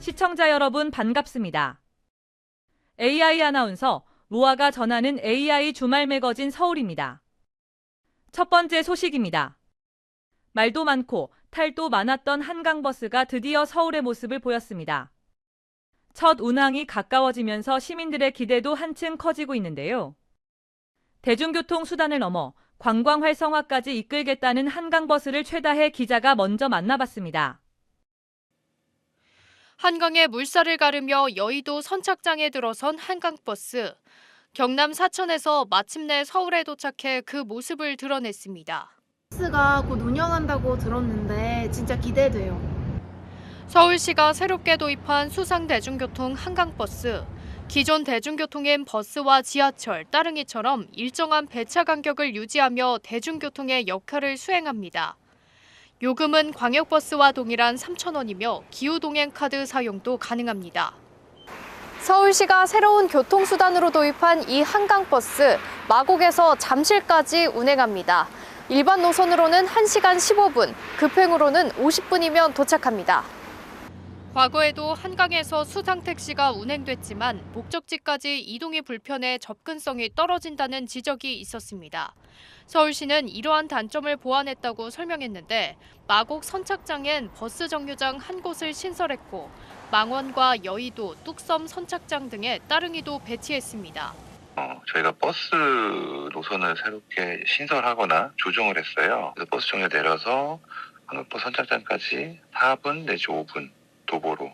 시청자 여러분 반갑습니다. AI 아나운서 로아가 전하는 AI 주말 매거진 서울입니다. 첫 번째 소식입니다. 말도 많고 탈도 많았던 한강버스가 드디어 서울의 모습을 보였습니다. 첫 운항이 가까워지면서 시민들의 기대도 한층 커지고 있는데요. 대중교통 수단을 넘어 관광 활성화까지 이끌겠다는 한강버스를 최다혜 기자가 먼저 만나봤습니다. 한강에 물살을 가르며 여의도 선착장에 들어선 한강버스. 경남 사천에서 마침내 서울에 도착해 그 모습을 드러냈습니다. 버스가 곧 운영한다고 들었는데 진짜 기대돼요. 서울시가 새롭게 도입한 수상 대중교통 한강버스. 기존 대중교통엔 버스와 지하철, 따릉이처럼 일정한 배차 간격을 유지하며 대중교통의 역할을 수행합니다. 요금은 광역버스와 동일한 3,000원이며 기후동행카드 사용도 가능합니다. 서울시가 새로운 교통수단으로 도입한 이 한강버스, 마곡에서 잠실까지 운행합니다. 일반 노선으로는 1시간 15분, 급행으로는 50분이면 도착합니다. 과거에도 한강에서 수상택시가 운행됐지만 목적지까지 이동이 불편해 접근성이 떨어진다는 지적이 있었습니다. 서울시는 이러한 단점을 보완했다고 설명했는데 마곡 선착장엔 버스 정류장 한 곳을 신설했고 망원과 여의도, 뚝섬 선착장 등에 따릉이도 배치했습니다. 저희가 버스 노선을 새롭게 신설하거나 조정을 했어요. 그래서 버스 정류장 내려서 한강버스 선착장까지 4분 내지 5분 도보로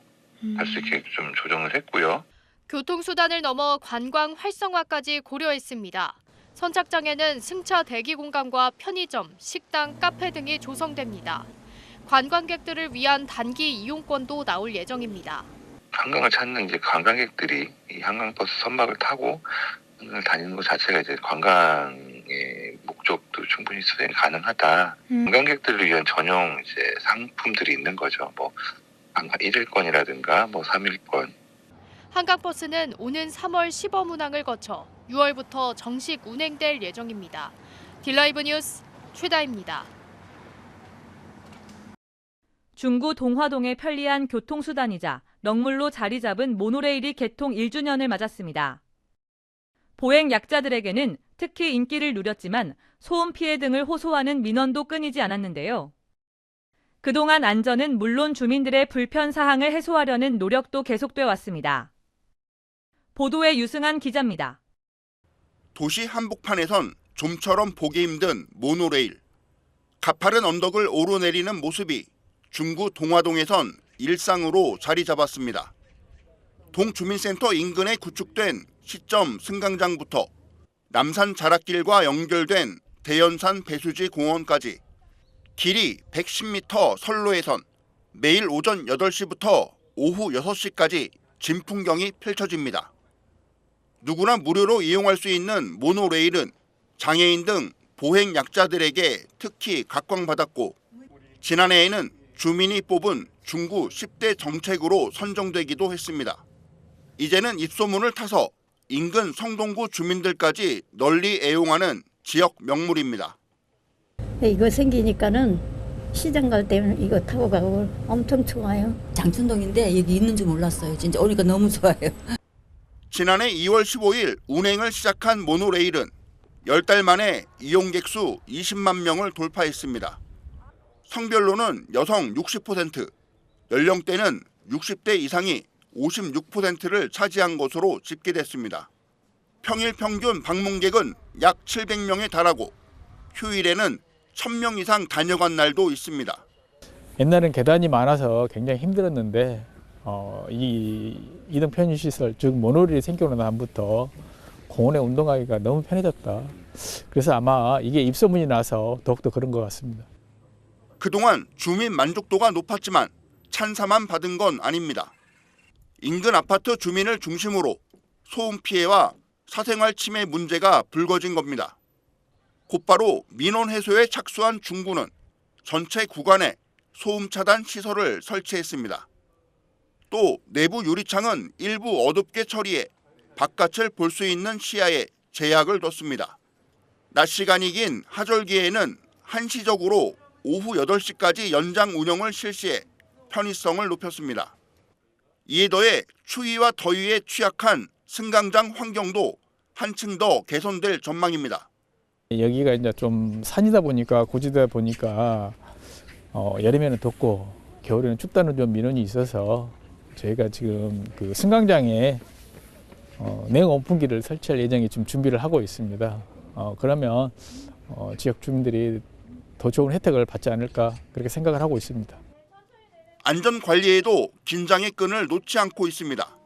갈 수 있게 좀 조정을 했고요. 교통수단을 넘어 관광 활성화까지 고려했습니다. 선착장에는 승차 대기 공간과 편의점, 식당, 카페 등이 조성됩니다. 관광객들을 위한 단기 이용권도 나올 예정입니다. 한강을 찾는 이제 관광객들이 이 한강버스 선박을 타고 한강을 다니는 것 자체가 이제 관광의 목적도 충분히 수행 가능하다. 관광객들을 위한 전용 이제 상품들이 있는 거죠. 뭐 1일권이라든가 뭐 3일권. 한강버스는 오는 3월 시범 운항을 거쳐 6월부터 정식 운행될 예정입니다. 딜라이브 뉴스 최다입니다. 중구 동화동의 편리한 교통수단이자 넉물로 자리 잡은 모노레일이 개통 1주년을 맞았습니다. 보행 약자들에게는 특히 인기를 누렸지만 소음 피해 등을 호소하는 민원도 끊이지 않았는데요. 그동안 안전은 물론 주민들의 불편 사항을 해소하려는 노력도 계속돼 왔습니다. 보도에 유승한 기자입니다. 도시 한복판에선 좀처럼 보기 힘든 모노레일. 가파른 언덕을 오르내리는 모습이 중구 동화동에선 일상으로 자리 잡았습니다. 동주민센터 인근에 구축된 시점 승강장부터 남산 자락길과 연결된 대연산 배수지 공원까지 길이 110m 선로에선 매일 오전 8시부터 오후 6시까지 진풍경이 펼쳐집니다. 누구나 무료로 이용할 수 있는 모노레일은 장애인 등 보행 약자들에게 특히 각광받았고 지난해에는 주민이 뽑은 중구 10대 정책으로 선정되기도 했습니다. 이제는 입소문을 타서 인근 성동구 주민들까지 널리 애용하는 지역 명물입니다. 이거 생기니까는 시장 갈 때는 이거 타고 가고 엄청 좋아요. 장춘동인데 여기 있는 줄 몰랐어요. 진짜 오니까 너무 좋아요. 지난해 2월 15일 운행을 시작한 모노레일은 10달 만에 이용객 수 20만 명을 돌파했습니다. 성별로는 여성 60%, 연령대는 60대 이상이 56%를 차지한 것으로 집계됐습니다. 평일 평균 방문객은 약 700명에 달하고 휴일에는 1000명 이상 다녀간 날도 있습니다. 옛날엔 계단이 많아서 굉장히 힘들었는데 이 이동 편의시설, 즉 모노레일이 생기고 난 다음부터 공원에 운동하기가 너무 편해졌다. 그래서 아마 이게 입소문이 나서 더욱더 그런 것 같습니다. 그동안 주민 만족도가 높았지만 찬사만 받은 건 아닙니다. 인근 아파트 주민을 중심으로 소음 피해와 사생활 침해 문제가 불거진 겁니다. 곧바로 민원 해소에 착수한 중구는 전체 구간에 소음 차단 시설을 설치했습니다. 또 내부 유리창은 일부 어둡게 처리해 바깥을 볼 수 있는 시야에 제약을 뒀습니다. 낮 시간이 긴 하절기에는 한시적으로 오후 8시까지 연장 운영을 실시해 편의성을 높였습니다. 이에 더해 추위와 더위에 취약한 승강장 환경도 한층 더 개선될 전망입니다. 여기가 이제 좀 산이다 보니까 고지다 보니까 여름에는 덥고 겨울에는 춥다는 좀 민원이 있어서 저희가 지금 그 승강장에 냉 온풍기를 설치할 예정에 지금 준비를 하고 있습니다. 그러면 지역 주민들이 더 좋은 혜택을 받지 않을까 그렇게 생각을 하고 있습니다. 안전 관리에도 긴장의 끈을 놓지 않고 있습니다.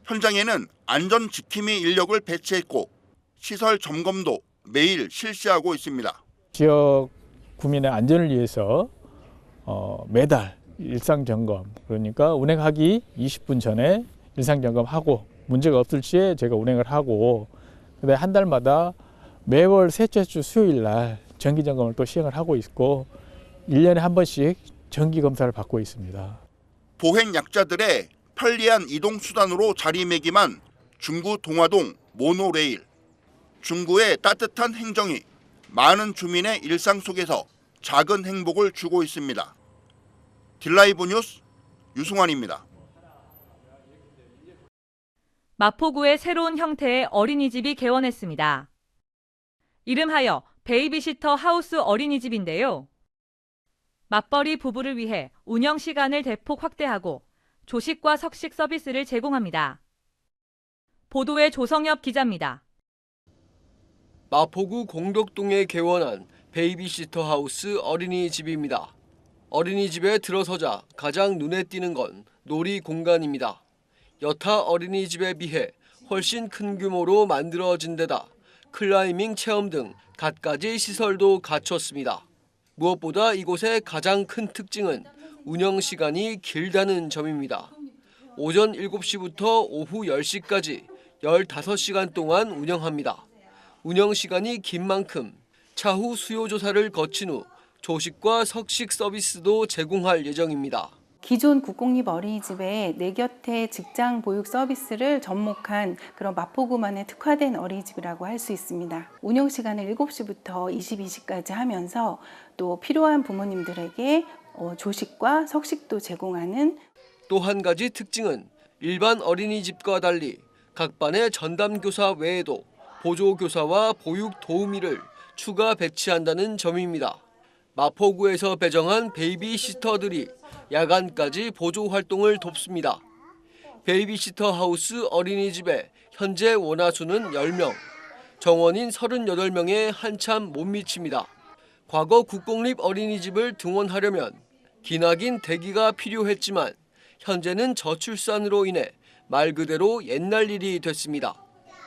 현장에는 안전 지킴이 인력을 배치했고 시설 점검도 매일 실시하고 있습니다. 지역 구민의 안전을 위해서 매달 일상 점검, 그러니까 운행하기 20분 전에 일상 점검하고 문제가 없을 시에 제가 운행을 하고, 그다음에 한 달마다 매월 셋째 주 수요일 날 정기 점검을 또 시행을 하고 있고 1년에 한 번씩 정기 검사를 받고 있습니다. 보행 약자들의 편리한 이동 수단으로 자리매김한 중구 동화동 모노레일. 중구의 따뜻한 행정이 많은 주민의 일상 속에서 작은 행복을 주고 있습니다. 딜라이브 뉴스 유승환입니다. 마포구의 새로운 형태의 어린이집이 개원했습니다. 이름하여 베이비시터 하우스 어린이집인데요. 맞벌이 부부를 위해 운영 시간을 대폭 확대하고 조식과 석식 서비스를 제공합니다. 보도의 조성엽 기자입니다. 마포구 공덕동에 개원한 베이비시터 하우스 어린이집입니다. 어린이집에 들어서자 가장 눈에 띄는 건 놀이 공간입니다. 여타 어린이집에 비해 훨씬 큰 규모로 만들어진 데다 클라이밍 체험 등 갖가지 시설도 갖췄습니다. 무엇보다 이곳의 가장 큰 특징은 운영 시간이 길다는 점입니다. 오전 7시부터 오후 10시까지 15시간 동안 운영합니다. 운영 시간이 긴 만큼 차후 수요 조사를 거친 후 조식과 석식 서비스도 제공할 예정입니다. 기존 국공립 어린이집의 내 곁에 직장 보육 서비스를 접목한 그런 마포구만의 특화된 어린이집이라고 할 수 있습니다. 운영 시간을 7시부터 22시까지 하면서 또 필요한 부모님들에게 조식과 석식도 제공하는. 또 한 가지 특징은 일반 어린이집과 달리 각 반의 전담교사 외에도 보조교사와 보육 도우미를 추가 배치한다는 점입니다. 마포구에서 배정한 베이비시터들이 야간까지 보조 활동을 돕습니다. 베이비시터 하우스 어린이집에 현재 원화수는 10명, 정원인 38명에 한참 못 미칩니다. 과거 국공립 어린이집을 등원하려면 기나긴 대기가 필요했지만 현재는 저출산으로 인해 말 그대로 옛날 일이 됐습니다.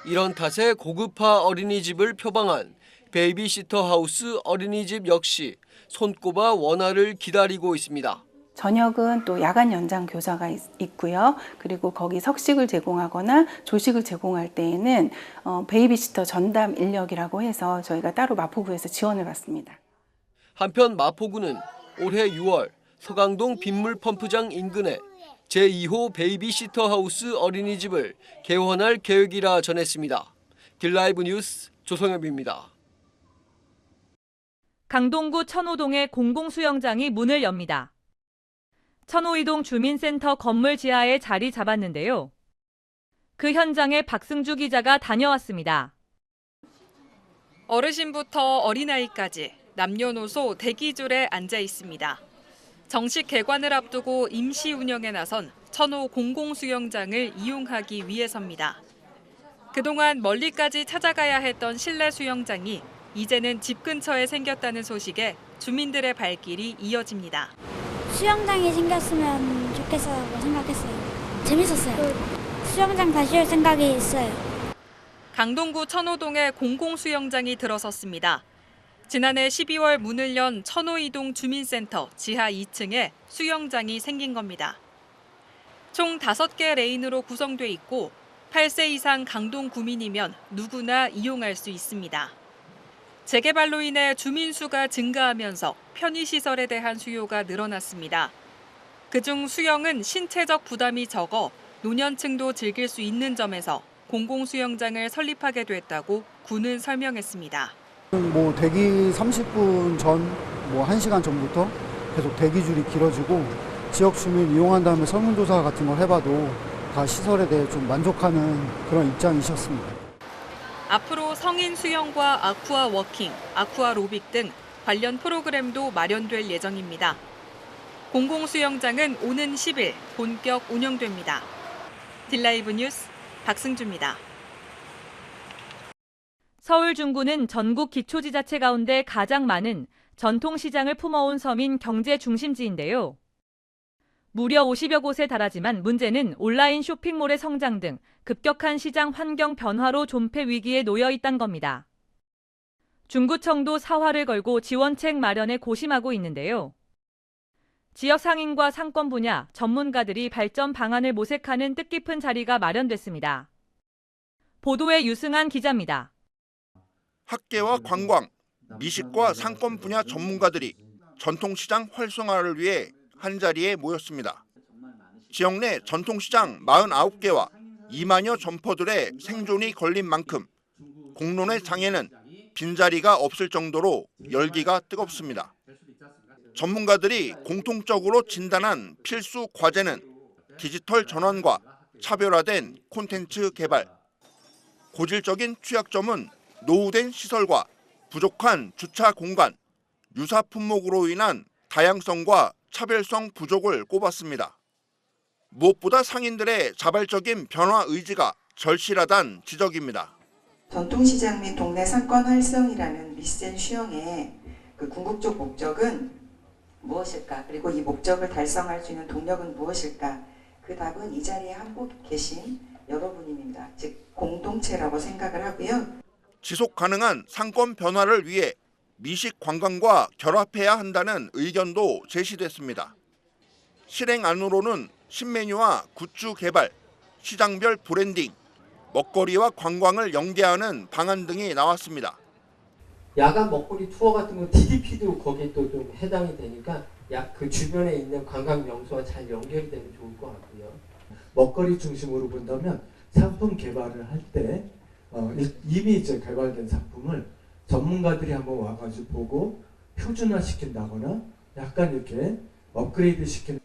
이런 탓에 고급화 어린이집을 표방한 베이비시터 하우스 어린이집 역시 손꼽아 원화를 기다리고 있습니다. 저녁은 또 야간 연장 교사가 있고요. 그리고 거기 석식을 제공하거나 조식을 제공할 때에는 베이비시터 전담 인력이라고 해서 저희가 따로 마포구에서 지원을 받습니다. 한편 마포구는 올해 6월 서강동 빗물 펌프장 인근에 제2호 베이비시터 하우스 어린이집을 개원할 계획이라 전했습니다. 딜라이브 뉴스 조성엽입니다. 강동구 천호동의 공공수영장이 문을 엽니다. 천호이동 주민센터 건물 지하에 자리 잡았는데요. 그 현장에 박승주 기자가 다녀왔습니다. 어르신부터 어린아이까지 남녀노소 대기줄에 앉아 있습니다. 정식 개관을 앞두고 임시 운영에 나선 천호 공공수영장을 이용하기 위해서입니다. 그동안 멀리까지 찾아가야 했던 실내 수영장이 이제는 집 근처에 생겼다는 소식에 주민들의 발길이 이어집니다. 수영장이 생겼으면 좋겠다고 생각했어요. 재밌었어요. 수영장 다시 할 생각이 있어요. 강동구 천호동에 공공수영장이 들어섰습니다. 지난해 12월 문을 연 천호이동 주민센터 지하 2층에 수영장이 생긴 겁니다. 총 5개 레인으로 구성돼 있고 8세 이상 강동 구민이면 누구나 이용할 수 있습니다. 재개발로 인해 주민 수가 증가하면서 편의시설에 대한 수요가 늘어났습니다. 그중 수영은 신체적 부담이 적어 노년층도 즐길 수 있는 점에서 공공수영장을 설립하게 됐다고 구는 설명했습니다. 대기 30분 전, 1시간 전부터 계속 대기줄이 길어지고 지역 주민 이용한 다음에 설문조사 같은 걸 해봐도 다 시설에 대해 좀 만족하는 그런 입장이셨습니다. 앞으로 성인 수영과 아쿠아 워킹, 아쿠아 로빅 등 관련 프로그램도 마련될 예정입니다. 공공수영장은 오는 10일 본격 운영됩니다. 딜라이브 뉴스 박승주입니다. 서울 중구는 전국 기초지자체 가운데 가장 많은 전통시장을 품어온 서민 경제 중심지인데요. 무려 50여 곳에 달하지만 문제는 온라인 쇼핑몰의 성장 등 급격한 시장 환경 변화로 존폐 위기에 놓여 있다는 겁니다. 중구청도 사활을 걸고 지원책 마련에 고심하고 있는데요. 지역 상인과 상권 분야 전문가들이 발전 방안을 모색하는 뜻깊은 자리가 마련됐습니다. 보도에 유승한 기자입니다. 학계와 관광, 미식과 상권 분야 전문가들이 전통시장 활성화를 위해 한자리에 모였습니다. 지역 내 전통시장 49개와 2만여 점포들의 생존이 걸린 만큼 공론의 장에는 빈자리가 없을 정도로 열기가 뜨겁습니다. 전문가들이 공통적으로 진단한 필수 과제는 디지털 전환과 차별화된 콘텐츠 개발. 고질적인 취약점은 노후된 시설과 부족한 주차 공간, 유사 품목으로 인한 다양성과 차별성 부족을 꼽았습니다. 무엇보다 상인들의 자발적인 변화 의지가 절실하다는 지적입니다. 전통시장 및 동네 상권 활성이라는 미션 수영의 그 궁극적 목적은 무엇일까? 그리고 이 목적을 달성할 수 있는 동력은 무엇일까? 그 답은 이 자리에 함께 계신 여러분입니다. 즉 공동체라고 생각을 하고요. 지속 가능한 상권 변화를 위해 미식 관광과 결합해야 한다는 의견도 제시됐습니다. 실행안으로는 신메뉴와 굿즈 개발, 시장별 브랜딩, 먹거리와 관광을 연계하는 방안 등이 나왔습니다. 야간 먹거리 투어 같은 거 DDP도 거기에 또 좀 해당이 되니까 약 그 주변에 있는 관광 명소와 잘 연결이 되면 좋을 것 같고요. 먹거리 중심으로 본다면 상품 개발을 할 때 이미 이제 개발된 상품을 전문가들이 한번 와가지고 보고 표준화시킨다거나 약간 이렇게 업그레이드 시키는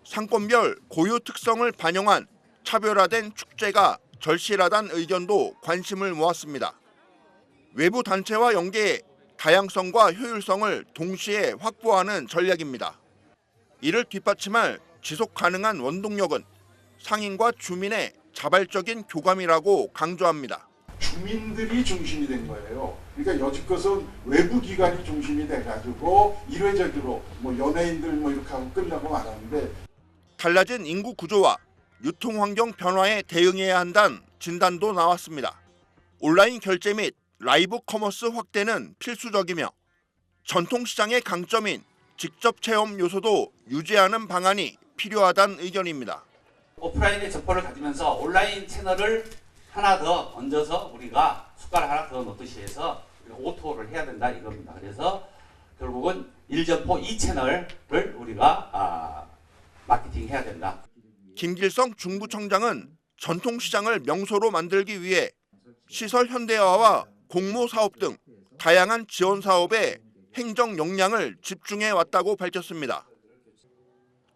상권별 고유 특성을 반영한 차별화된 축제가 절실하다는 의견도 관심을 모았습니다. 외부 단체와 연계해 다양성과 효율성을 동시에 확보하는 전략입니다. 이를 뒷받침할 지속 가능한 원동력은 상인과 주민의 자발적인 교감이라고 강조합니다. 주민들이 중심이 된 거예요. 그러니까 여지껏은 외부 기관이 중심이 돼가지고 일회적으로 뭐 연예인들 뭐 이렇게 하고 끝나고 말았는데 달라진 인구 구조와 유통환경 변화에 대응해야 한다는 진단도 나왔습니다. 온라인 결제 및 라이브 커머스 확대는 필수적이며 전통시장의 강점인 직접 체험 요소도 유지하는 방안이 필요하다는 의견입니다. 오프라인의 점포를 가지면서 온라인 채널을 하나 더 얹어서 우리가 숟가락 하나 더 넣듯이 해서 오토를 해야 된다 이겁니다. 그래서 결국은 1점포 2채널을 우리가 마케팅해야 된다. 김길성 중구청장은 전통시장을 명소로 만들기 위해 시설 현대화와 공모사업 등 다양한 지원 사업에 행정 역량을 집중해 왔다고 밝혔습니다.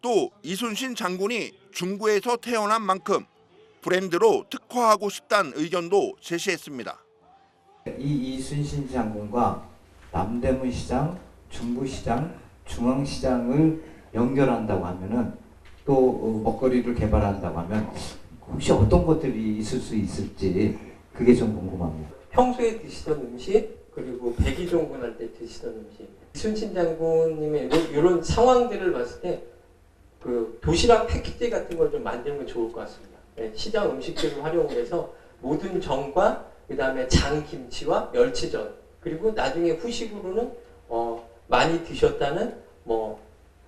또 이순신 장군이 중구에서 태어난 만큼 브랜드로 특화하고 싶다는 의견도 제시했습니다. 이 이순신 장군과 남대문 시장, 중구시장, 중앙시장을 연결한다고 하면은 또 먹거리를 개발한다고 하면 혹시 어떤 것들이 있을 수 있을지 그게 좀 궁금합니다. 평소에 드시던 음식 그리고 백의종군할 때 드시던 음식 이순신 장군님의 이런 상황들을 봤을 때 그 도시락 패키지 같은 걸 좀 만들면 좋을 것 같습니다. 네, 시장 음식들을 활용해서 모든 정과 그 다음에 장김치와 멸치전 그리고 나중에 후식으로는 많이 드셨다는 뭐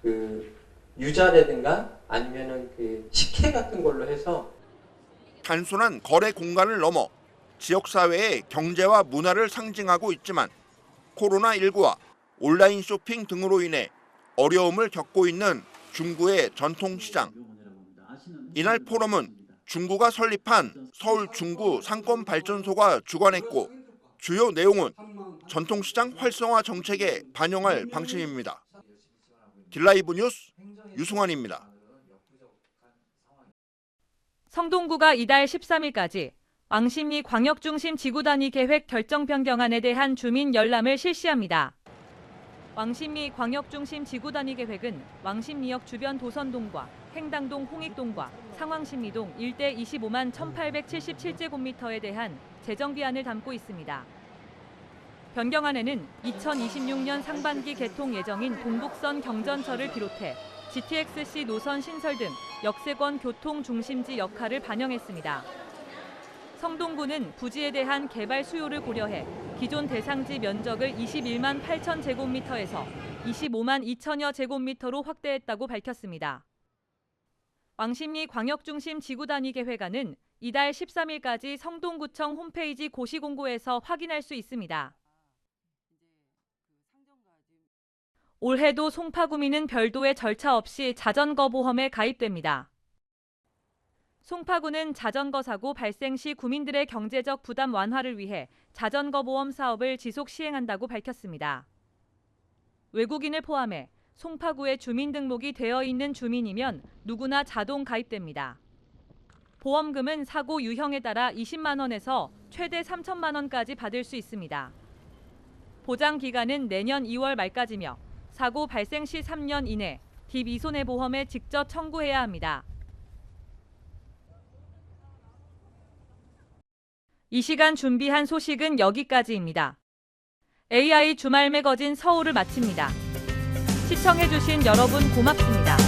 그 유자라든가 아니면은 그 식혜 같은 걸로 해서 단순한 거래 공간을 넘어 지역사회의 경제와 문화를 상징하고 있지만 코로나19와 온라인 쇼핑 등으로 인해 어려움을 겪고 있는 중구의 전통시장. 이날 포럼은 중구가 설립한 서울 중구 상권발전소가 주관했고 주요 내용은 전통시장 활성화 정책에 반영할 방침입니다. 딜라이브 뉴스 유승환입니다. 성동구가 이달 13일까지 왕십리 광역중심 지구단위 계획 결정 변경안에 대한 주민 열람을 실시합니다. 왕십리 광역중심 지구단위 계획은 왕십리역 주변 도선동과 행당동, 홍익동과 상왕십리동 일대 25만 1,877제곱미터에 대한 재정비안을 담고 있습니다. 변경안에는 2026년 상반기 개통 예정인 동북선 경전철을 비롯해 GTX-C 노선 신설 등 역세권 교통 중심지 역할을 반영했습니다. 성동구는 부지에 대한 개발 수요를 고려해 기존 대상지 면적을 21만 8천 제곱미터에서 25만 2천여 제곱미터로 확대했다고 밝혔습니다. 왕십리 광역중심 지구단위 계획안은 이달 13일까지 성동구청 홈페이지 고시공고에서 확인할 수 있습니다. 올해도 송파구민은 별도의 절차 없이 자전거 보험에 가입됩니다. 송파구는 자전거 사고 발생 시 구민들의 경제적 부담 완화를 위해 자전거 보험 사업을 지속 시행한다고 밝혔습니다. 외국인을 포함해 송파구에 주민등록이 되어 있는 주민이면 누구나 자동 가입됩니다. 보험금은 사고 유형에 따라 20만 원에서 최대 3천만 원까지 받을 수 있습니다. 보장 기간은 내년 2월 말까지며 사고 발생 시 3년 이내 딥이손해보험에 직접 청구해야 합니다. 이 시간 준비한 소식은 여기까지입니다. AI 주말 매거진 서울을 마칩니다. 시청해주신 여러분 고맙습니다.